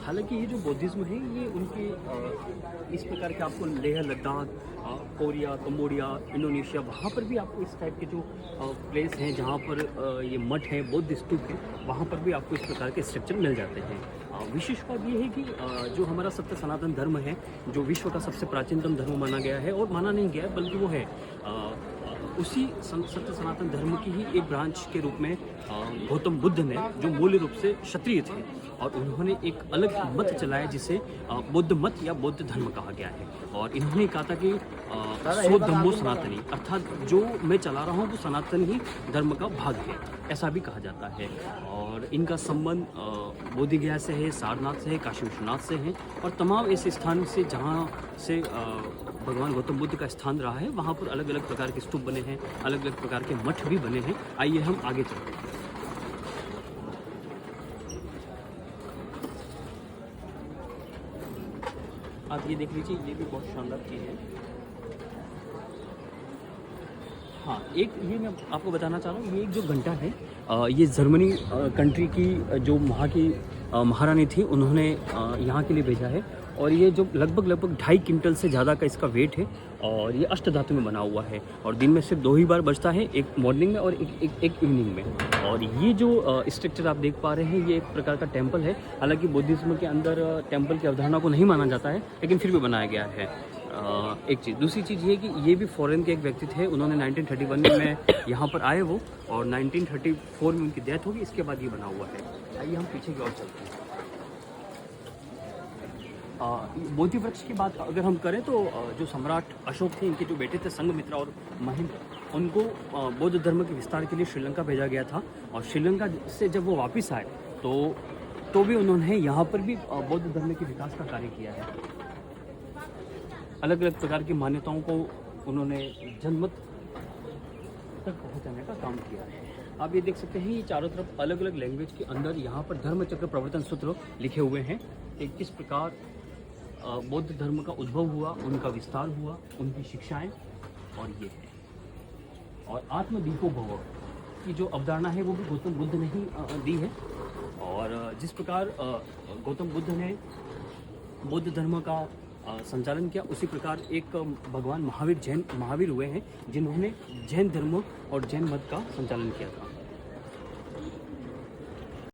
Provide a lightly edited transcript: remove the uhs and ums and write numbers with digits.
हालांकि ये जो बौद्धिज्म है ये उनके इस प्रकार के आपको Leh Ladakh, Korea, Cambodia, Indonesia, वहाँ पर भी आपको इस टाइप के जो प्लेस हैं जहाँ पर ये मठ हैं, बौद्ध स्तूप हैं, वहाँ पर भी आपको इस प्रकार के स्ट्रक्चर मिल जाते हैं। विशेष बात ये है कि जो हमारा सत्य सनातन धर्म है, जो विश्व का सबसे प्राचीनतम धर्म माना गया है, और माना नहीं गया है बल्कि वो है उसी सत्य सनातन धर्म की ही एक ब्रांच के रूप में गौतम बुद्ध ने, जो मूल रूप से क्षत्रिय थे, और उन्होंने एक अलग मत चलाया जिसे बौद्ध मत या बौद्ध धर्म कहा गया है। और इन्होंने कहा था कि सो धम्मो सनातनी, अर्थात जो मैं चला रहा हूँ वो सनातन ही धर्म का भाग है, ऐसा भी कहा जाता है। और इनका संबंध बोधगया से है, सारनाथ से है, काशी विश्वनाथ से है, और तमाम ऐसे स्थान से जहाँ से भगवान गौतम बुद्ध का स्थान रहा है, वहाँ पर अलग अलग प्रकार के स्तूप बने हैं, अलग अलग प्रकार के मठ भी बने हैं। आइए हम आगे चलते हैं। आप ये देख लीजिए, ये भी बहुत शानदार चीज़ है। हाँ, एक ये मैं आपको बताना चाह रहा हूँ, ये एक जो घंटा है, ये जर्मनी कंट्री की जो वहाँ की महारानी थी, उन्होंने यहाँ के लिए भेजा है। और ये जो लगभग 2.5 क्विंटल से ज़्यादा का इसका वेट है, और ये अष्ट धातु में बना हुआ है, और दिन में सिर्फ 2 ही बार बजता है, एक मॉर्निंग में और एक इवनिंग में। और ये जो स्ट्रक्चर आप देख पा रहे हैं, ये एक प्रकार का टेम्पल है। हालांकि बुद्धिज्म के अंदर टेम्पल की अवधारणा को नहीं माना जाता है, लेकिन फिर भी बनाया गया है। एक चीज़, दूसरी चीज़ ये कि ये भी फॉरेन के एक व्यक्ति थे, उन्होंने 1931 में यहाँ पर आए वो, और 1934 में उनकी डेथ होगी, इसके बाद ये बना हुआ है। आइए हम पीछे की ओर चलते हैं। बोधि वृक्ष की बात अगर हम करें तो जो सम्राट अशोक थे, इनके जो बेटे थे संघमित्रा और महेंद्र, उनको बौद्ध धर्म के विस्तार के लिए श्रीलंका भेजा गया था। और श्रीलंका से जब वो वापस आए तो भी उन्होंने यहाँ पर भी बौद्ध धर्म के विकास का कार्य किया है। अलग अलग प्रकार की मान्यताओं को उन्होंने जनमत तक पहुँचाने का काम किया है। आप ये देख सकते हैं, ये चारों तरफ अलग अलग लैंग्वेज के अंदर यहाँ पर धर्म चक्र प्रवर्तन सूत्र लिखे हुए हैं कि किस प्रकार बौद्ध धर्म का उद्भव हुआ, उनका विस्तार हुआ, उनकी शिक्षाएं, और ये है। और आत्मदीपो भव की जो अवधारणा है वो भी गौतम बुद्ध ने ही दी है। और जिस प्रकार गौतम बुद्ध ने बौद्ध धर्म का संचालन किया, उसी प्रकार एक भगवान महावीर हुए हैं, जिन्होंने जैन धर्म और जैन मत का संचालन किया था।